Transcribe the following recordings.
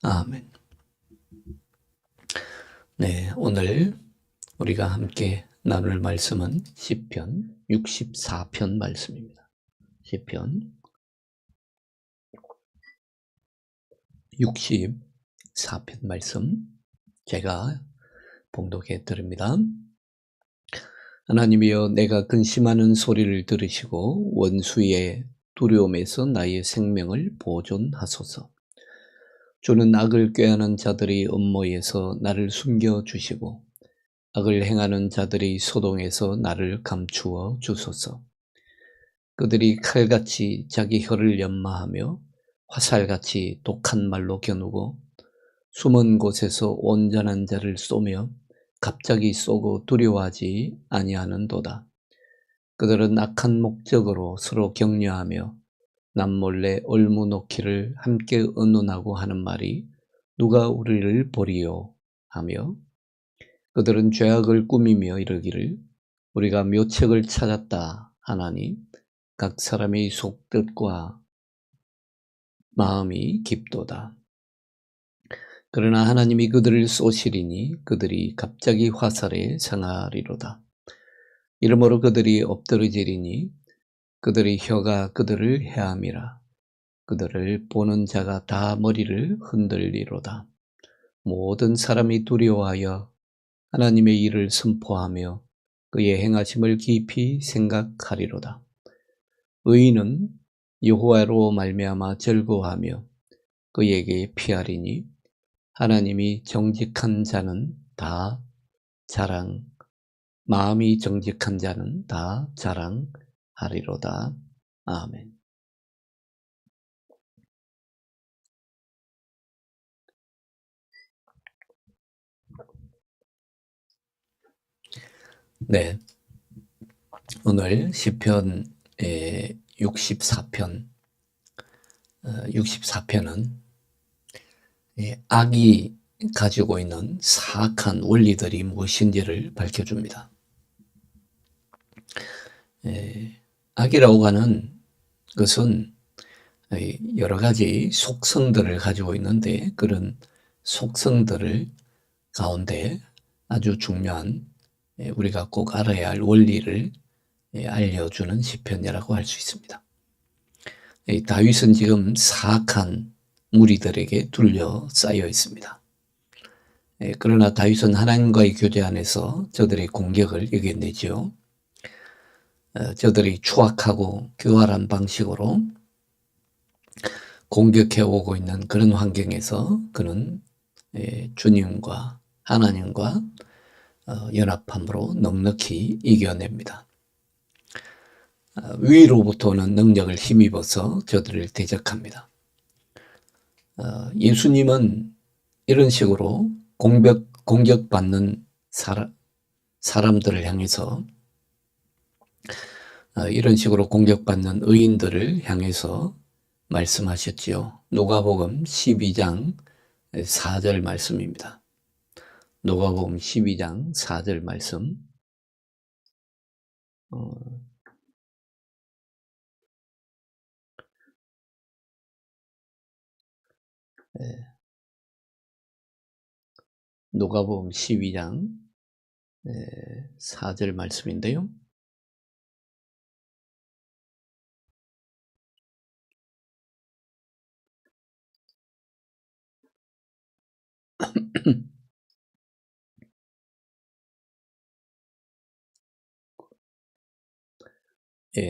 아멘. 네, 오늘 우리가 함께 나눌 말씀은 시편 64편 말씀입니다. 시편 64편 말씀 제가 봉독해 드립니다. 하나님이여, 내가 근심하는 소리를 들으시고 원수의 두려움에서 나의 생명을 보존하소서. 주는 악을 꾀하는 자들의 음모에서 나를 숨겨주시고 악을 행하는 자들의 소동에서 나를 감추어 주소서. 그들이 칼같이 자기 혀를 연마하며 화살같이 독한 말로 겨누고 숨은 곳에서 온전한 자를 쏘며 갑자기 쏘고 두려워하지 아니하는도다. 그들은 악한 목적으로 서로 격려하며 남몰래 올무놓기를 함께 의논하고 하는 말이 누가 우리를 보리요 하며, 그들은 죄악을 꾸미며 이르기를 우리가 묘책을 찾았다 하나니 각 사람의 속뜻과 마음이 깊도다. 그러나 하나님이 그들을 쏘시리니 그들이 갑자기 화살에 상하리로다. 이러므로 그들이 엎드러지리니 그들의 혀가 그들을 해함이라. 그들을 보는 자가 다 머리를 흔들리로다. 모든 사람이 두려워하여 하나님의 일을 선포하며 그의 행하심을 깊이 생각하리로다. 의인은 여호와로 말미암아 즐거워하며 그에게 피하리니 하나님이 정직한 자는 다 마음이 정직한 자는 다 자랑하리로다. 아멘. 네, 오늘 시편 64편 64편은 악이 가지고 있는 사악한 원리들이 무엇인지를 밝혀줍니다. 악이라고 하는 것은 여러 가지 속성들을 가지고 있는데, 그런 속성들을 가운데 아주 중요한 우리가 꼭 알아야 할 원리를 알려주는 시편이라고 할 수 있습니다. 다윗은 지금 사악한 무리들에게 둘러싸여 있습니다. 그러나 다윗은 하나님과의 교제 안에서 저들의 공격을 이겨내죠. 저들이 추악하고 교활한 방식으로 공격해오고 있는 그런 환경에서 그는 주님과 하나님과 연합함으로 넉넉히 이겨냅니다. 위로부터 오는 능력을 힘입어서 저들을 대적합니다. 예수님은 이런 식으로 공격받는 사람들을 향해서, 이런 식으로 공격받는 의인들을 향해서 말씀하셨지요. 누가복음 12장 4절 말씀입니다. 누가복음 12장 4절 말씀. 누가복음 12장 4절 말씀인데요.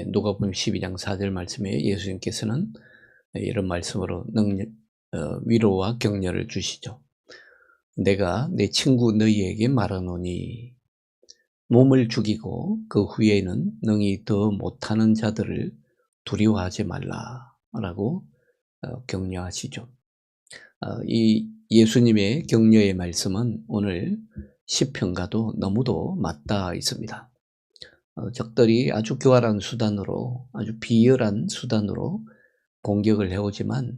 누가복음 12장 4절 말씀에 예수님께서는 이런 말씀으로 위로와 격려를 주시죠. 내가 내 친구 너희에게 말하노니 몸을 죽이고 그 후에는 능히 더 못하는 자들을 두려워하지 말라라고 격려하시죠. 이 예수님의 격려의 말씀은 오늘 시편과도 너무도 맞닿아 있습니다. 적들이 아주 교활한 수단으로, 아주 비열한 수단으로 공격을 해오지만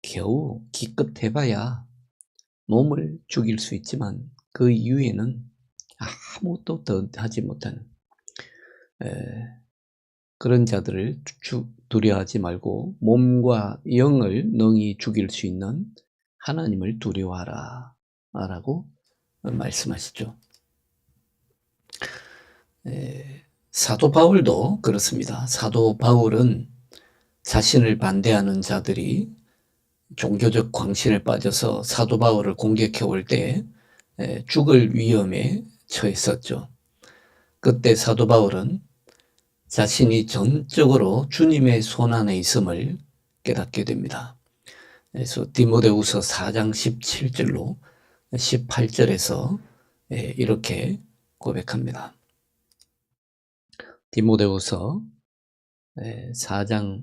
겨우 기껏 해봐야 몸을 죽일 수 있지만 그 이후에는 아무것도 더 하지 못하는 그런 자들을 두려워하지 말고 몸과 영을 능히 죽일 수 있는 하나님을 두려워하라 라고 말씀하시죠. 사도 바울도 그렇습니다. 사도 바울은 자신을 반대하는 자들이 종교적 광신에 빠져서 사도 바울을 공격해 올 때 죽을 위험에 처했었죠. 그때 사도 바울은 자신이 전적으로 주님의 손 안에 있음을 깨닫게 됩니다. 그래서 디모데후서 4장 17절로 18절에서 이렇게 고백합니다. 디모데후서 4장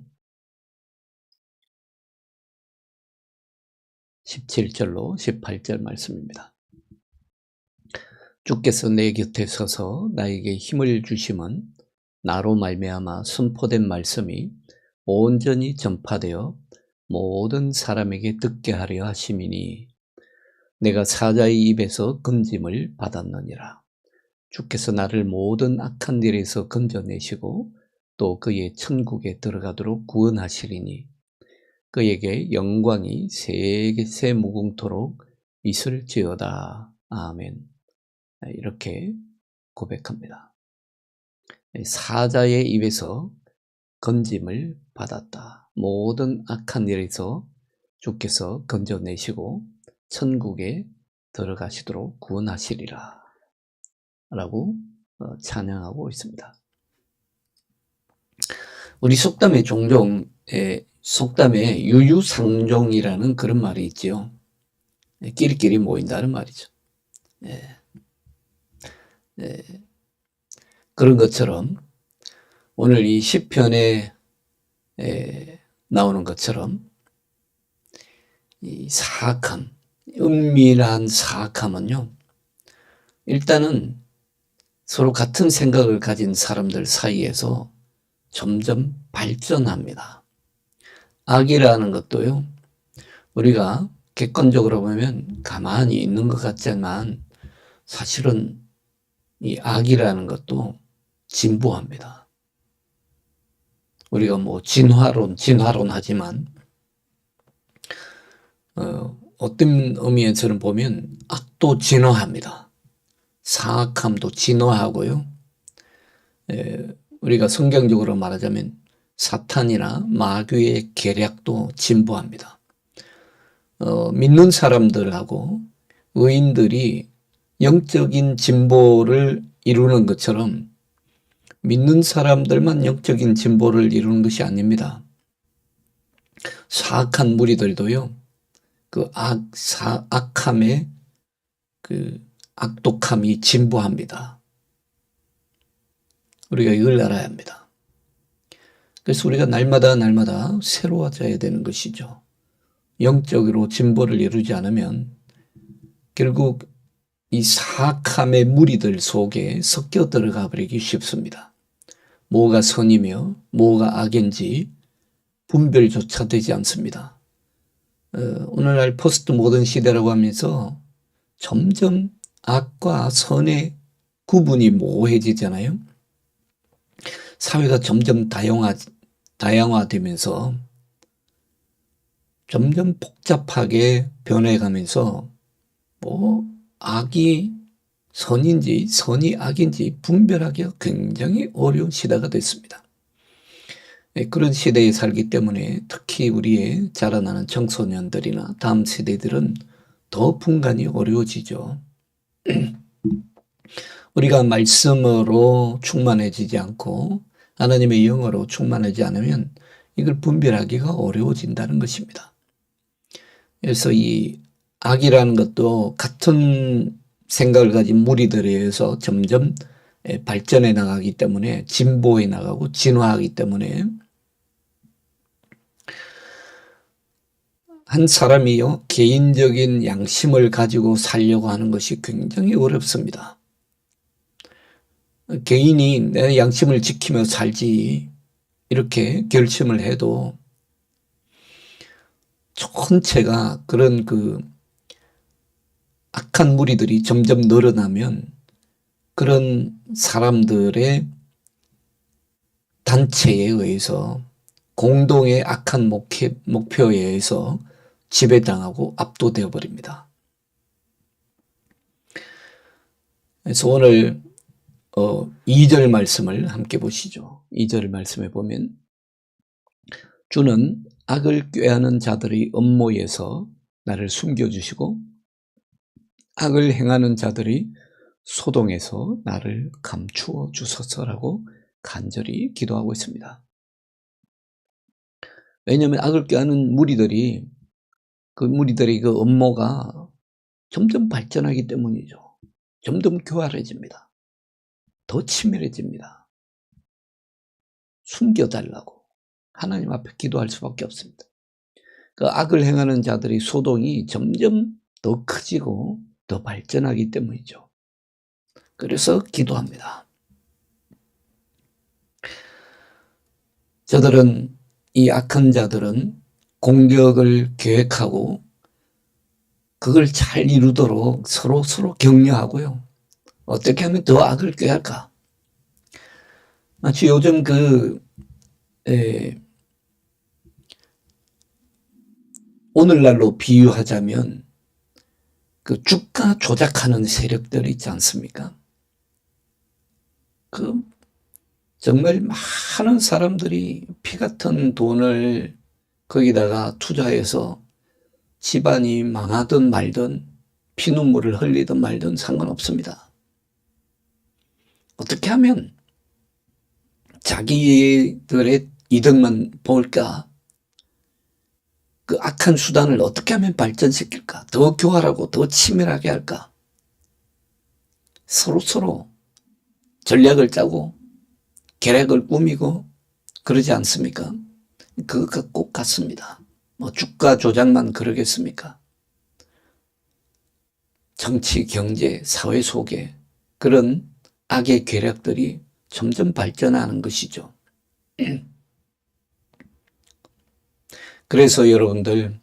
17절로 18절 말씀입니다. 주께서 내 곁에 서서 나에게 힘을 주심은 나로 말미암아 선포된 말씀이 온전히 전파되어 모든 사람에게 듣게 하려 하심이니 내가 사자의 입에서 건짐을 받았느니라. 주께서 나를 모든 악한 일에서 건져내시고 또 그의 천국에 들어가도록 구원하시리니 그에게 영광이 세세 무궁토록 있을지어다. 아멘. 이렇게 고백합니다. 사자의 입에서 건짐을 받았다. 모든 악한 일에서 주께서 건져내시고 천국에 들어가시도록 구원하시리라 라고 찬양하고 있습니다. 우리 속담에 종종 속담에 유유상종이라는 그런 말이 있지요. 끼리끼리 모인다는 말이죠. 그런 것처럼 오늘 이 시편에 나오는 것처럼 이 사악함, 은밀한 사악함은요, 일단은 서로 같은 생각을 가진 사람들 사이에서 점점 발전합니다. 악이라는 것도요, 우리가 객관적으로 보면 가만히 있는 것 같지만 사실은 이 악이라는 것도 진보합니다. 우리가 뭐 진화론 하지만 어떤 의미에서는 보면 악도 진화합니다. 사악함도 진화하고요. 우리가 성경적으로 말하자면 사탄이나 마귀의 계략도 진보합니다. 믿는 사람들하고 의인들이 영적인 진보를 이루는 것처럼 믿는 사람들만 영적인 진보를 이루는 것이 아닙니다. 사악한 무리들도요, 그 악함의 그 악독함이 진보합니다. 우리가 이걸 알아야 합니다. 그래서 우리가 날마다 새로워져야 되는 것이죠. 영적으로 진보를 이루지 않으면 결국 이 사악함의 무리들 속에 섞여 들어가 버리기 쉽습니다. 뭐가 선이며 뭐가 악인지 분별조차 되지 않습니다. 오늘날 포스트 모던 시대라고 하면서 점점 악과 선의 구분이 모호해지잖아요. 사회가 점점 다양화되면서 점점 복잡하게 변해가면서 악이 선인지 선이 악인지 분별하기가 굉장히 어려운 시대가 됐습니다. 그런 시대에 살기 때문에 특히 우리의 자라나는 청소년들이나 다음 세대들은 더 분간이 어려워지죠. 우리가 말씀으로 충만해지지 않고 하나님의 영으로 충만하지 않으면 이걸 분별하기가 어려워진다는 것입니다. 그래서 이 악이라는 것도 같은 생각을 가진 무리들에 의해서 점점 발전해 나가기 때문에 진보해 나가고 진화하기 때문에 한 사람이요, 개인적인 양심을 가지고 살려고 하는 것이 굉장히 어렵습니다. 개인이 내 양심을 지키며 살지 이렇게 결심을 해도 전체가 그런 그 악한 무리들이 점점 늘어나면 그런 사람들의 단체에 의해서 공동의 악한 목표에 의해서 지배당하고 압도되어 버립니다. 그래서 오늘 2절 말씀을 함께 보시죠. 2절 말씀에 보면 주는 악을 꾀하는 자들의 음모에서 나를 숨겨주시고 악을 행하는 자들의 소동에서 나를 감추어 주소서라고 간절히 기도하고 있습니다. 왜냐하면 악을 꾀하는 무리들이 그 음모가 점점 발전하기 때문이죠. 점점 교활해집니다. 더 치밀해집니다. 숨겨달라고 하나님 앞에 기도할 수밖에 없습니다. 그 악을 행하는 자들의 소동이 점점 더 커지고 더 발전하기 때문이죠. 그래서 기도합니다. 이 악한 자들은 공격을 계획하고 그걸 잘 이루도록 서로 격려하고요. 어떻게 하면 더 악을 꾀할까? 마치 요즘 오늘날로 비유하자면 그 주가 조작하는 세력들이 있지 않습니까? 정말 많은 사람들이 피 같은 돈을 거기다가 투자해서 집안이 망하든 말든 피눈물을 흘리든 말든 상관없습니다. 어떻게 하면 자기들의 이득만 볼까? 그 악한 수단을 어떻게 하면 발전시킬까? 더 교활하고 더 치밀하게 할까? 서로 전략을 짜고 계략을 꾸미고 그러지 않습니까? 그것과 꼭 같습니다. 주가 조작만 그러겠습니까? 정치, 경제, 사회 속에 그런 악의 계략들이 점점 발전하는 것이죠. 그래서 여러분들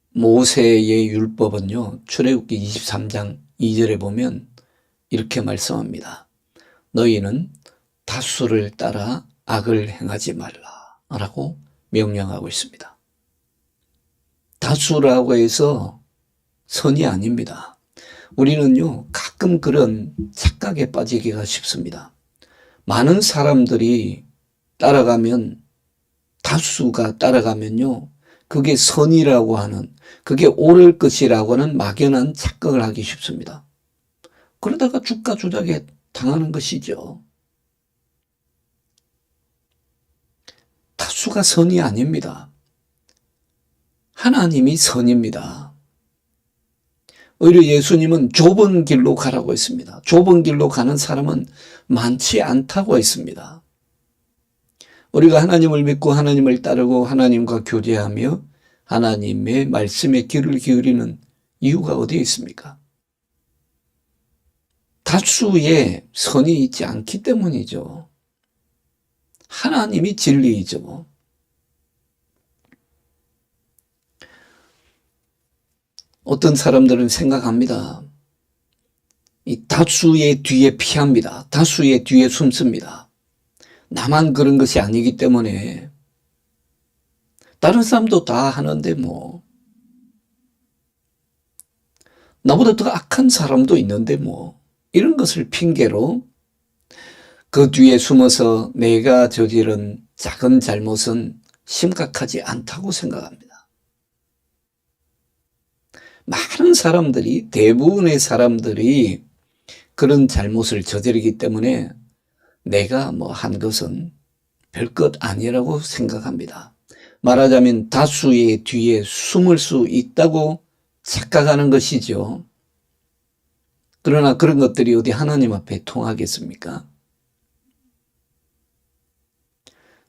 모세의 율법은요, 출애굽기 23장 2절에 보면 이렇게 말씀합니다. 너희는 다수를 따라 악을 행하지 말라라고 명령하고 있습니다. 다수라고 해서 선이 아닙니다. 우리는요, 가끔 그런 착각에 빠지기가 쉽습니다. 많은 사람들이 따라가면, 다수가 따라가면요, 그게 선이라고 하는, 그게 옳을 것이라고 하는 막연한 착각을 하기 쉽습니다. 그러다가 주가 조작에 당하는 것이죠. 다수가 선이 아닙니다. 하나님이 선입니다. 오히려 예수님은 좁은 길로 가라고 했습니다. 좁은 길로 가는 사람은 많지 않다고 했습니다. 우리가 하나님을 믿고 하나님을 따르고 하나님과 교제하며 하나님의 말씀에 귀를 기울이는 이유가 어디에 있습니까? 다수의 선이 있지 않기 때문이죠. 하나님이 진리이죠. 어떤 사람들은 생각합니다. 이 다수의 뒤에 피합니다. 다수의 뒤에 숨습니다. 나만 그런 것이 아니기 때문에 다른 사람도 다 하는데 나보다 더 악한 사람도 있는데 이런 것을 핑계로 그 뒤에 숨어서 내가 저지른 작은 잘못은 심각하지 않다고 생각합니다. 많은 사람들이, 대부분의 사람들이 그런 잘못을 저지르기 때문에 내가 한 것은 별것 아니라고 생각합니다. 말하자면 다수의 뒤에 숨을 수 있다고 착각하는 것이죠. 그러나 그런 것들이 어디 하나님 앞에 통하겠습니까?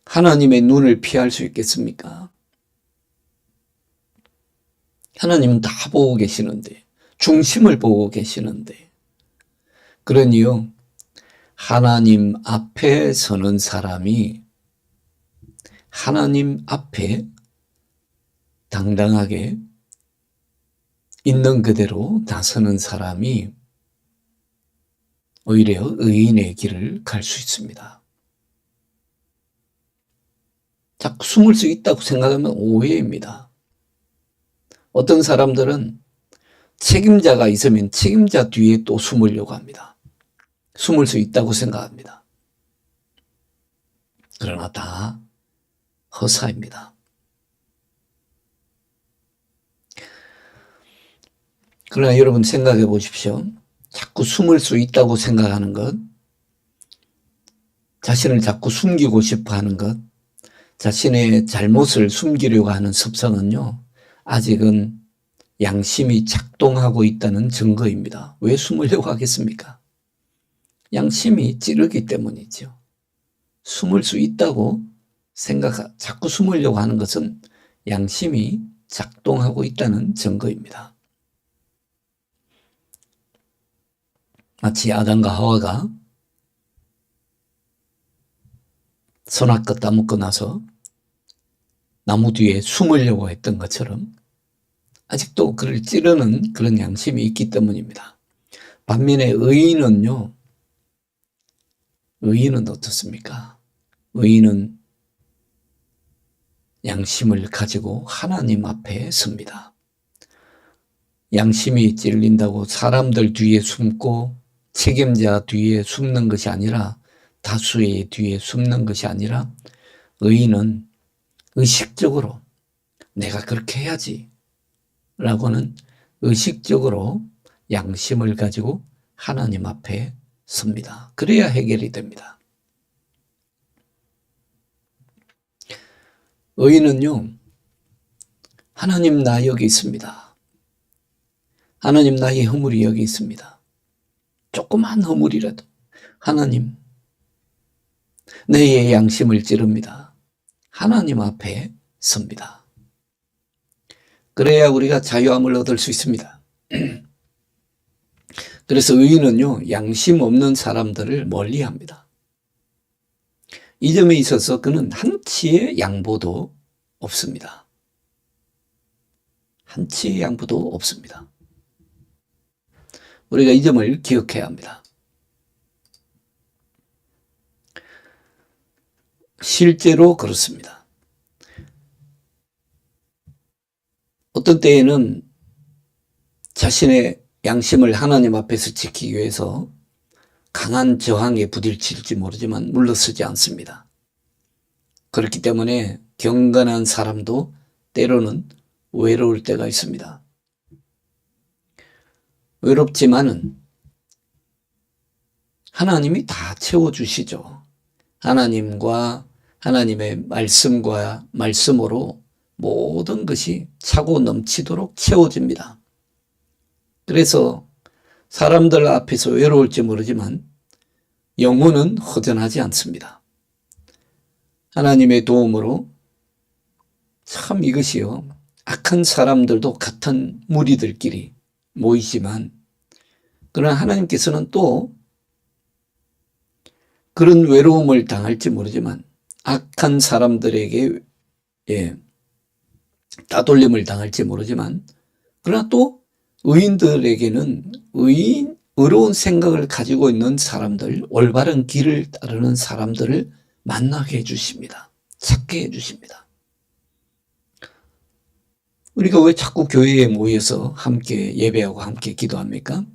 하나님의 눈을 피할 수 있겠습니까? 하나님은 다 보고 계시는데, 중심을 보고 계시는데, 그러니요, 하나님 앞에 서는 사람이 하나님 앞에 당당하게 있는 그대로 나서는 사람이 오히려 의인의 길을 갈 수 있습니다. 자꾸 숨을 수 있다고 생각하면 오해입니다. 어떤 사람들은 책임자가 있으면 책임자 뒤에 또 숨으려고 합니다. 숨을 수 있다고 생각합니다. 그러나 다 허사입니다. 그러나 여러분 생각해 보십시오. 자꾸 숨을 수 있다고 생각하는 것, 자신을 자꾸 숨기고 싶어 하는 것, 자신의 잘못을 숨기려고 하는 습성은요, 아직은 양심이 작동하고 있다는 증거입니다. 왜 숨으려고 하겠습니까? 양심이 찌르기 때문이죠. 숨을 수 있다고 자꾸 숨으려고 하는 것은 양심이 작동하고 있다는 증거입니다. 마치 아담과 하와가 선악과 따먹고 나서 나무 뒤에 숨으려고 했던 것처럼 아직도 그를 찌르는 그런 양심이 있기 때문입니다. 반면에 의인은 어떻습니까? 의인은 양심을 가지고 하나님 앞에 섭니다. 양심이 찔린다고 사람들 뒤에 숨고 책임자 뒤에 숨는 것이 아니라, 다수의 뒤에 숨는 것이 아니라, 의인은 의식적으로 내가 그렇게 해야지 라고는 의식적으로 양심을 가지고 하나님 앞에 섭니다. 그래야 해결이 됩니다. 의인은요, 하나님 나 여기 있습니다. 하나님 나의 허물이 여기 있습니다. 조그만 허물이라도 하나님, 내 양심을 찌릅니다. 하나님 앞에 섭니다. 그래야 우리가 자유함을 얻을 수 있습니다. 그래서 의인은요, 양심 없는 사람들을 멀리합니다. 이 점에 있어서 그는 한치의 양보도 없습니다. 한치의 양보도 없습니다. 우리가 이 점을 기억해야 합니다. 실제로 그렇습니다. 어떤 때에는 자신의 양심을 하나님 앞에서 지키기 위해서 강한 저항에 부딪힐지 모르지만 물러서지 않습니다. 그렇기 때문에 경건한 사람도 때로는 외로울 때가 있습니다. 외롭지만은 하나님이 다 채워주시죠. 하나님과 하나님의 말씀으로 모든 것이 차고 넘치도록 채워집니다. 그래서 사람들 앞에서 외로울지 모르지만 영혼은 허전하지 않습니다. 하나님의 도움으로 참 이것이요, 악한 사람들도 같은 무리들끼리 모이지만, 그러나 하나님께서는 또 그런 외로움을 당할지 모르지만 악한 사람들에게 따돌림을 당할지 모르지만, 그러나 또 의인들에게는 의로운 생각을 가지고 있는 사람들, 올바른 길을 따르는 사람들을 만나게 해주십니다. 찾게 해주십니다. 우리가 왜 자꾸 교회에 모여서 함께 예배하고 함께 기도합니까?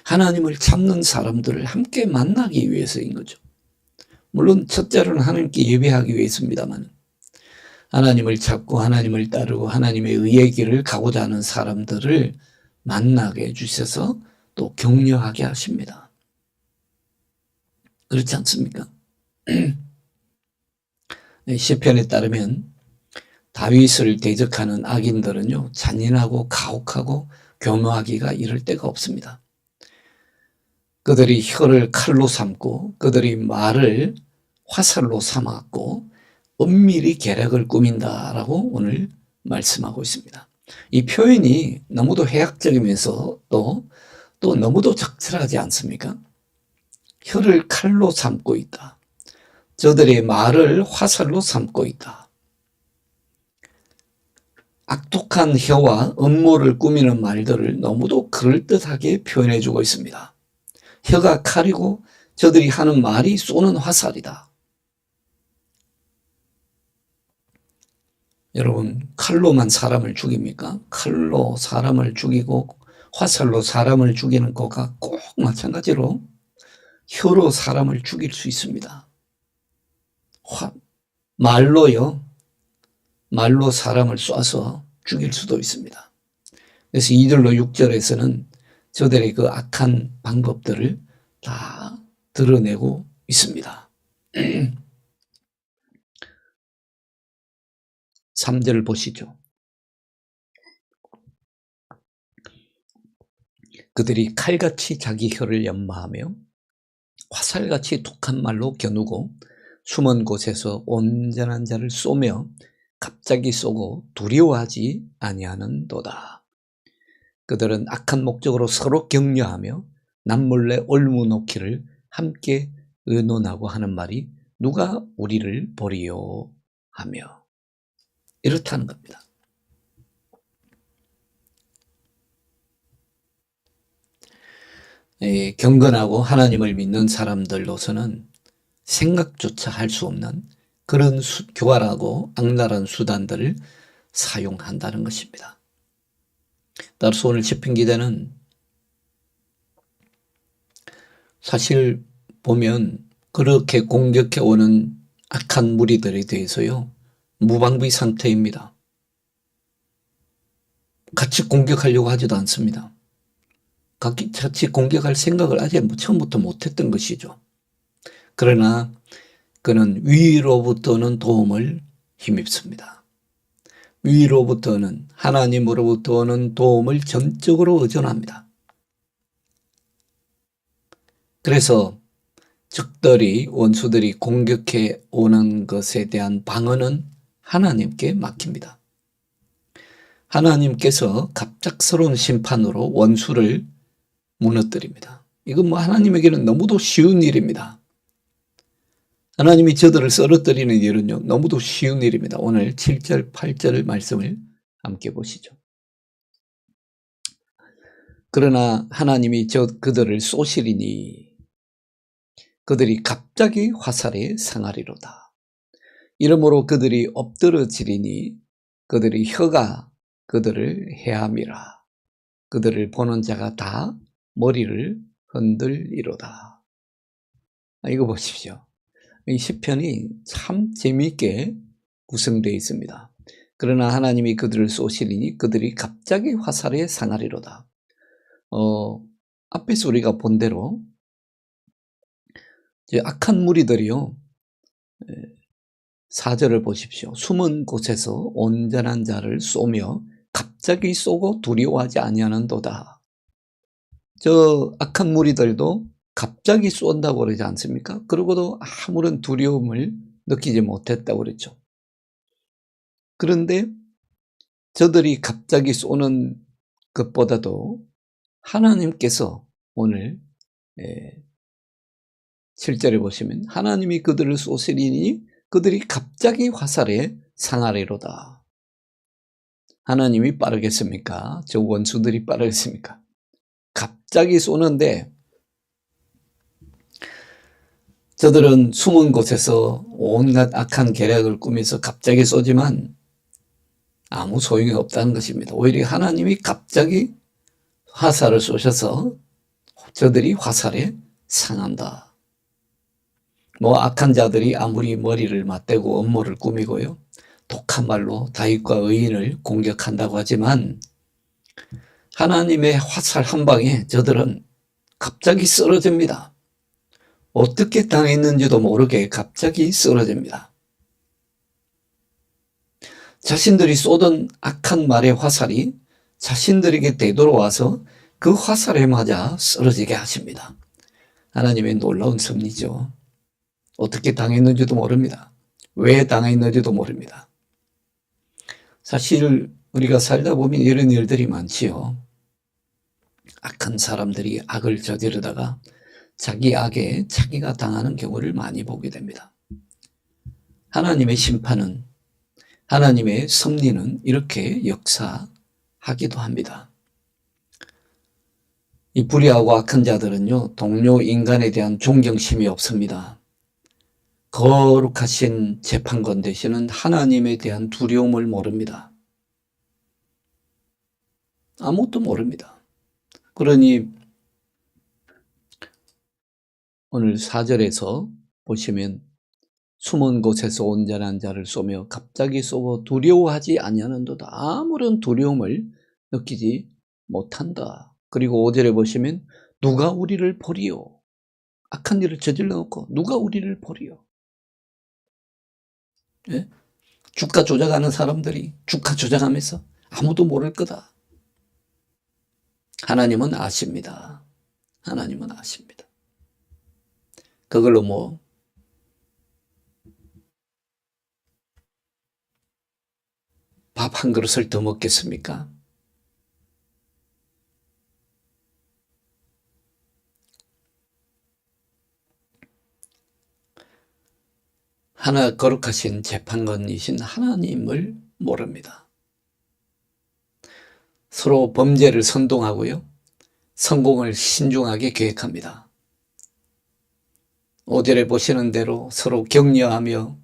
하나님을 찾는 사람들을 함께 만나기 위해서인 거죠. 물론 첫째로는 하나님께 예배하기 위해서입니다만, 하나님을 찾고 하나님을 따르고 하나님의 의의 길을 가고자 하는 사람들을 만나게 해주셔서 또 격려하게 하십니다. 그렇지 않습니까? 시편에 따르면 다윗을 대적하는 악인들은요, 잔인하고 가혹하고 교묘하기가 이를 데가 없습니다. 그들이 혀를 칼로 삼고 그들이 말을 화살로 삼았고 은밀히 계략을 꾸민다라고 오늘 말씀하고 있습니다. 이 표현이 너무도 해학적이면서 또 너무도 적절하지 않습니까? 혀를 칼로 삼고 있다. 저들의 말을 화살로 삼고 있다. 악독한 혀와 음모를 꾸미는 말들을 너무도 그럴듯하게 표현해주고 있습니다. 혀가 칼이고 저들이 하는 말이 쏘는 화살이다. 여러분, 칼로만 사람을 죽입니까? 칼로 사람을 죽이고 화살로 사람을 죽이는 거가 꼭 마찬가지로 혀로 사람을 죽일 수 있습니다. 말로요. 말로 사람을 쏴서 죽일 수도 있습니다. 그래서 2절로 6절에서는 저들의 그 악한 방법들을 다 드러내고 있습니다. 3절 보시죠. 그들이 칼같이 자기 혀를 연마하며 화살같이 독한 말로 겨누고 숨은 곳에서 온전한 자를 쏘며 갑자기 쏘고 두려워하지 아니하는도다. 그들은 악한 목적으로 서로 격려하며 남몰래 올무놓기를 함께 의논하고 하는 말이 누가 우리를 보리요 하며 이렇다는 겁니다. 경건하고 하나님을 믿는 사람들로서는 생각조차 할 수 없는 그런 교활하고 악랄한 수단들을 사용한다는 것입니다. 따라서 오늘 시편기자는 사실 보면 그렇게 공격해 오는 악한 무리들에 대해서요, 무방비 상태입니다. 같이 공격하려고 하지도 않습니다. 같이 공격할 생각을 아예 처음부터 못했던 것이죠. 그러나 그는 위로부터는 도움을 힘입습니다. 위로부터는, 하나님으로부터는 도움을 전적으로 의존합니다. 그래서 적들이, 원수들이 공격해 오는 것에 대한 방어는 하나님께 맡깁니다. 하나님께서 갑작스러운 심판으로 원수를 무너뜨립니다. 이건 하나님에게는 너무도 쉬운 일입니다. 하나님이 저들을 쓰러뜨리는 일은요, 너무도 쉬운 일입니다. 오늘 7절, 8절 말씀을 함께 보시죠. 그러나 하나님이 그들을 쏘시리니 그들이 갑자기 화살에 상하리로다. 이러므로 그들이 엎드러지리니 그들의 혀가 그들을 해함이라. 그들을 보는 자가 다 머리를 흔들리로다. 이거 보십시오. 이 시편이 참 재미있게 구성되어 있습니다. 그러나 하나님이 그들을 쏘시리니 그들이 갑자기 화살에 상하리로다. 앞에서 우리가 본 대로 악한 무리들이요, 4절을 보십시오. 숨은 곳에서 온전한 자를 쏘며 갑자기 쏘고 두려워하지 아니하는도다. 저 악한 무리들도 갑자기 쏜다고 그러지 않습니까? 그러고도 아무런 두려움을 느끼지 못했다고 그랬죠. 그런데 저들이 갑자기 쏘는 것보다도 하나님께서 오늘 7절에 보시면 하나님이 그들을 쏘시리니 그들이 갑자기 화살에 상하리로다. 하나님이 빠르겠습니까? 저 원수들이 빠르겠습니까? 갑자기 쏘는데 저들은 숨은 곳에서 온갖 악한 계략을 꾸면서 갑자기 쏘지만 아무 소용이 없다는 것입니다. 오히려 하나님이 갑자기 화살을 쏘셔서 저들이 화살에 상한다. 악한 자들이 아무리 머리를 맞대고 음모를 꾸미고요, 독한 말로 다윗과 의인을 공격한다고 하지만 하나님의 화살 한 방에 저들은 갑자기 쓰러집니다. 어떻게 당했는지도 모르게 갑자기 쓰러집니다. 자신들이 쏘던 악한 말의 화살이 자신들에게 되돌아와서 그 화살에 맞아 쓰러지게 하십니다. 하나님의 놀라운 섭리죠. 어떻게 당했는지도 모릅니다. 왜 당했는지도 모릅니다. 사실 우리가 살다 보면 이런 일들이 많지요. 악한 사람들이 악을 저지르다가 자기 악에 자기가 당하는 경우를 많이 보게 됩니다. 하나님의 심판은, 하나님의 섭리는 이렇게 역사하기도 합니다. 이 불의하고 악한 자들은요, 동료 인간에 대한 존경심이 없습니다. 거룩하신 재판관 되시는 하나님에 대한 두려움을 모릅니다. 아무것도 모릅니다. 그러니 오늘 4절에서 보시면 숨은 곳에서 온전한 자를 쏘며 갑자기 쏘고 두려워하지 아니하는도다. 아무런 두려움을 느끼지 못한다. 그리고 5절에 보시면 누가 우리를 보리요. 악한 일을 저질러 놓고 누가 우리를 보리요. 예? 주가 조작하는 사람들이 주가 조작하면서 아무도 모를 거다. 하나님은 아십니다. 하나님은 아십니다. 그걸로 뭐 밥 한 그릇을 더 먹겠습니까? 하나 거룩하신 재판관이신 하나님을 모릅니다. 서로 범죄를 선동하고요. 성공을 신중하게 계획합니다. 5절에 보시는 대로 서로 격려하며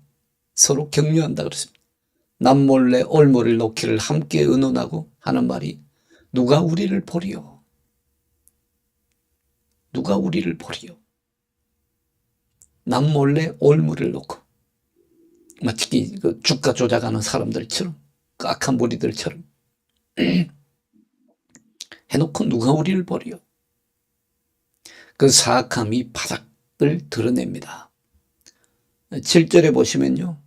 서로 격려한다 그랬습니다. 남몰래 올무를 놓기를 함께 의논하고 하는 말이 누가 우리를 보리요. 누가 우리를 보리요. 남몰래 올무를 놓고 마치 그 주가 조작하는 사람들처럼 그 악한 무리들처럼 해놓고 누가 우리를 보리요. 그 사악함이 바닥을 드러냅니다. 7절에 보시면요.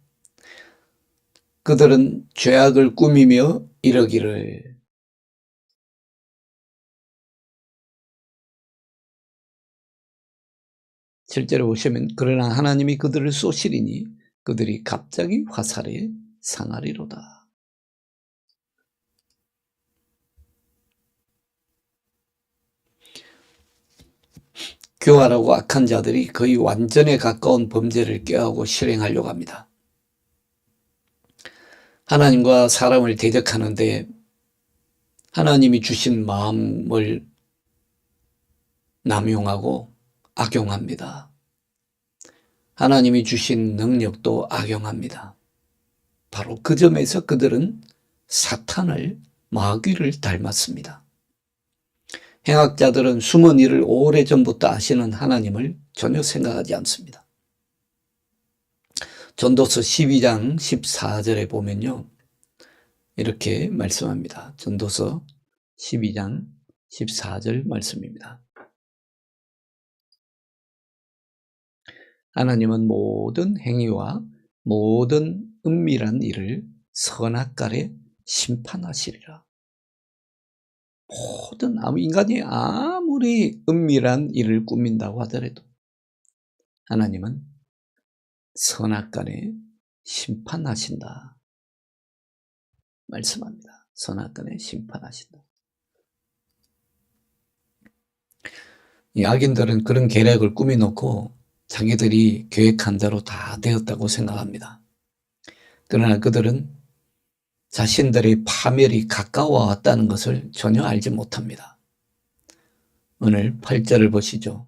그들은 죄악을 꾸미며 이러기를 7절에 보시면 그러나 하나님이 그들을 쏘시리니 그들이 갑자기 화살에 상하리로다. 교활하고 악한 자들이 거의 완전에 가까운 범죄를 꾀하고 실행하려고 합니다. 하나님과 사람을 대적하는데 하나님이 주신 마음을 남용하고 악용합니다. 하나님이 주신 능력도 악용합니다. 바로 그 점에서 그들은 사탄을 마귀를 닮았습니다. 행악자들은 숨은 일을 오래전부터 아시는 하나님을 전혀 생각하지 않습니다. 전도서 12장 14절에 보면요. 이렇게 말씀합니다. 전도서 12장 14절 말씀입니다. 하나님은 모든 행위와 모든 은밀한 일을 선악간에 심판하시리라. 모든 인간이 아무리 은밀한 일을 꾸민다고 하더라도 하나님은 선악간에 심판하신다. 말씀합니다. 선악간에 심판하신다. 이 악인들은 그런 계략을 꾸며놓고 자기들이 계획한 대로 다 되었다고 생각합니다. 그러나 그들은 자신들의 파멸이 가까워 왔다는 것을 전혀 알지 못합니다. 오늘 8절을 보시죠.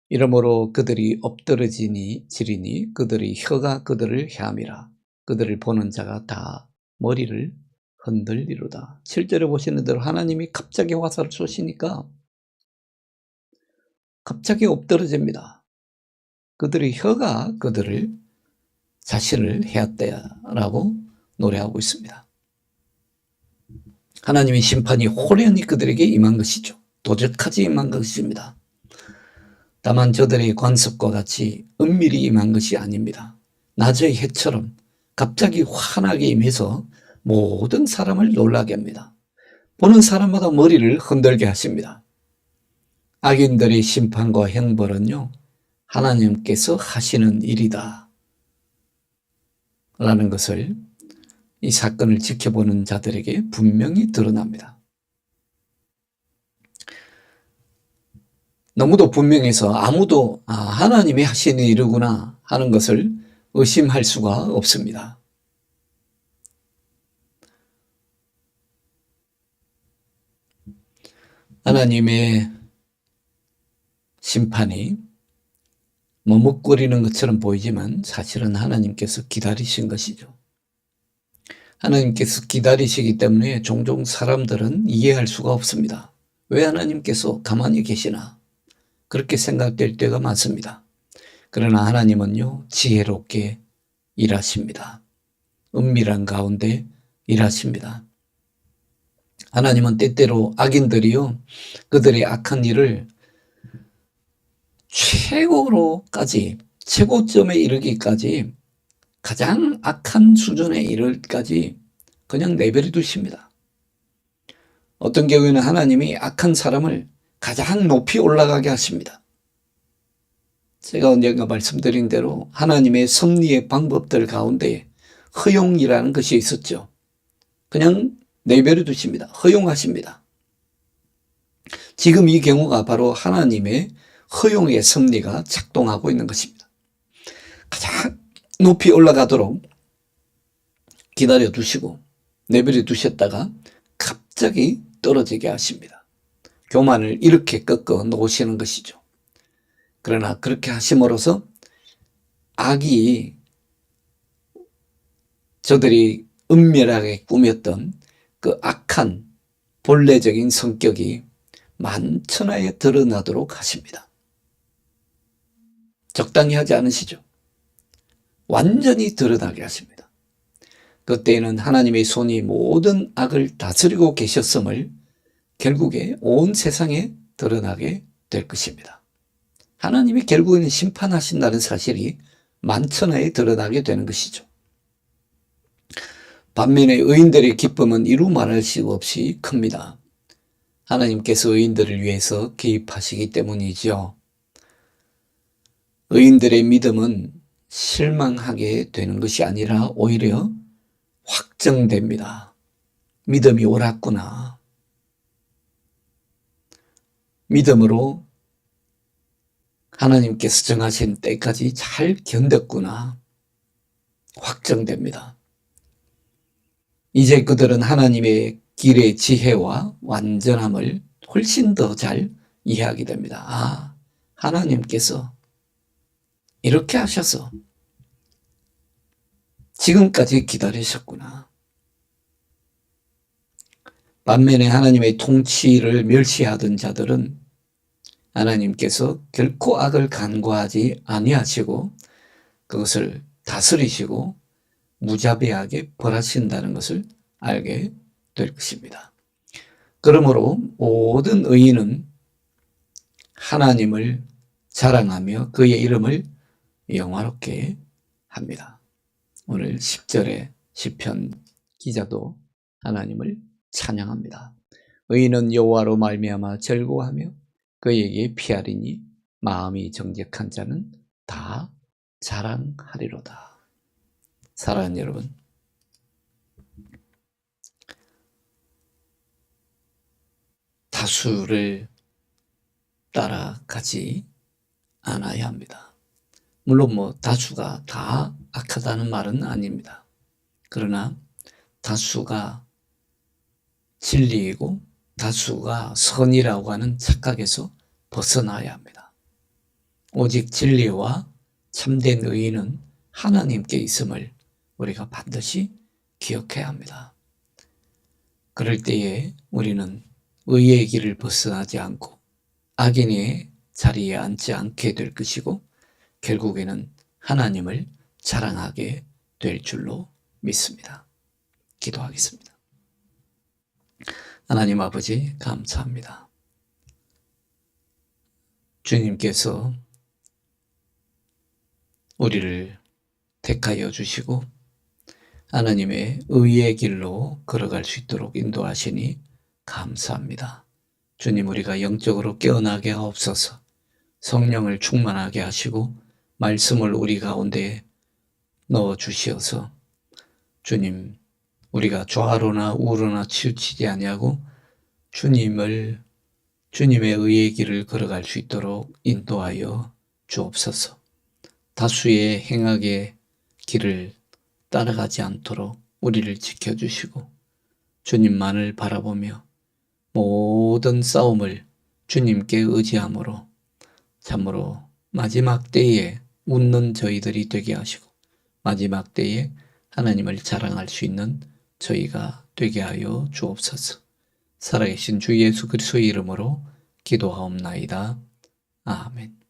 이러므로 그들이 엎드러지니 지리니 그들의 혀가 그들을 헤αμ이라. 그들을 보는 자가 다 머리를 흔들리로다. 7절에 보시는 대로 하나님이 갑자기 화살을 쏘시니까 갑자기 엎드러집니다. 그들의 혀가 그들을 자신을 해왔다라고 노래하고 있습니다. 하나님의 심판이 호련히 그들에게 임한 것이죠. 도적하지 임한 것입니다. 다만 저들의 관습과 같이 은밀히 임한 것이 아닙니다. 낮의 해처럼 갑자기 환하게 임해서 모든 사람을 놀라게 합니다. 보는 사람마다 머리를 흔들게 하십니다. 악인들의 심판과 형벌은요, 하나님께서 하시는 일이다 라는 것을 이 사건을 지켜보는 자들에게 분명히 드러납니다. 너무도 분명해서 아무도 하나님이 하시는 일이구나 하는 것을 의심할 수가 없습니다. 하나님의 심판이 머뭇거리는 것처럼 보이지만 사실은 하나님께서 기다리신 것이죠. 하나님께서 기다리시기 때문에 종종 사람들은 이해할 수가 없습니다. 왜 하나님께서 가만히 계시나? 그렇게 생각될 때가 많습니다. 그러나 하나님은요, 지혜롭게 일하십니다. 은밀한 가운데 일하십니다. 하나님은 때때로 악인들이요, 그들의 악한 일을 최고점에 이르기까지 가장 악한 수준에 이르기까지 그냥 내버려 두십니다. 어떤 경우에는 하나님이 악한 사람을 가장 높이 올라가게 하십니다. 제가 언젠가 말씀드린 대로 하나님의 섭리의 방법들 가운데 허용이라는 것이 있었죠. 그냥 내버려 두십니다. 허용하십니다. 지금 이 경우가 바로 하나님의 허용의 섭리가 작동하고 있는 것입니다. 가장 높이 올라가도록 기다려 두시고 내버려 두셨다가 갑자기 떨어지게 하십니다. 교만을 이렇게 꺾어 놓으시는 것이죠. 그러나 그렇게 하심으로써 악이 저들이 은밀하게 꾸몄던 그 악한 본래적인 성격이 만천하에 드러나도록 하십니다. 적당히 하지 않으시죠? 완전히 드러나게 하십니다. 그때에는 하나님의 손이 모든 악을 다스리고 계셨음을 결국에 온 세상에 드러나게 될 것입니다. 하나님이 결국에는 심판하신다는 사실이 만천하에 드러나게 되는 것이죠. 반면에 의인들의 기쁨은 이루 말할 수 없이 큽니다. 하나님께서 의인들을 위해서 개입하시기 때문이죠. 의인들의 믿음은 실망하게 되는 것이 아니라 오히려 확정됩니다. 믿음이 옳았구나. 믿음으로 하나님께서 정하신 때까지 잘 견뎠구나. 확정됩니다. 이제 그들은 하나님의 길의 지혜와 완전함을 훨씬 더 잘 이해하게 됩니다. 아, 하나님께서 이렇게 하셔서 지금까지 기다리셨구나. 반면에 하나님의 통치를 멸시하던 자들은 하나님께서 결코 악을 간과하지 아니하시고 그것을 다스리시고 무자비하게 벌하신다는 것을 알게 될 것입니다. 그러므로 모든 의인은 하나님을 자랑하며 그의 이름을 영화롭게 합니다. 오늘 10절의 시편 기자도 하나님을 찬양합니다. 의인은 여호와로 말미암아 즐거워하며 그에게 피하리니 마음이 정직한 자는 다 자랑하리로다. 사랑하는 여러분, 다수를 따라가지 않아야 합니다. 물론 다수가 다 악하다는 말은 아닙니다. 그러나 다수가 진리이고 다수가 선이라고 하는 착각에서 벗어나야 합니다. 오직 진리와 참된 의인은 하나님께 있음을 우리가 반드시 기억해야 합니다. 그럴 때에 우리는 의의 길을 벗어나지 않고 악인의 자리에 앉지 않게 될 것이고 결국에는 하나님을 자랑하게 될 줄로 믿습니다. 기도하겠습니다. 하나님 아버지, 감사합니다. 주님께서 우리를 택하여 주시고 하나님의 의의 길로 걸어갈 수 있도록 인도하시니 감사합니다. 주님, 우리가 영적으로 깨어나게 하옵소서. 성령을 충만하게 하시고 말씀을 우리 가운데 넣어 주시어서 주님, 우리가 좌로나 우로나 치우치지 아니하고 주님의 의의 길을 걸어갈 수 있도록 인도하여 주옵소서. 다수의 행악의 길을 따라가지 않도록 우리를 지켜주시고 주님만을 바라보며 모든 싸움을 주님께 의지함으로 참으로 마지막 때에 웃는 저희들이 되게 하시고 마지막 때에 하나님을 자랑할 수 있는 저희가 되게 하여 주옵소서. 살아계신 주 예수 그리스도의 이름으로 기도하옵나이다. 아멘.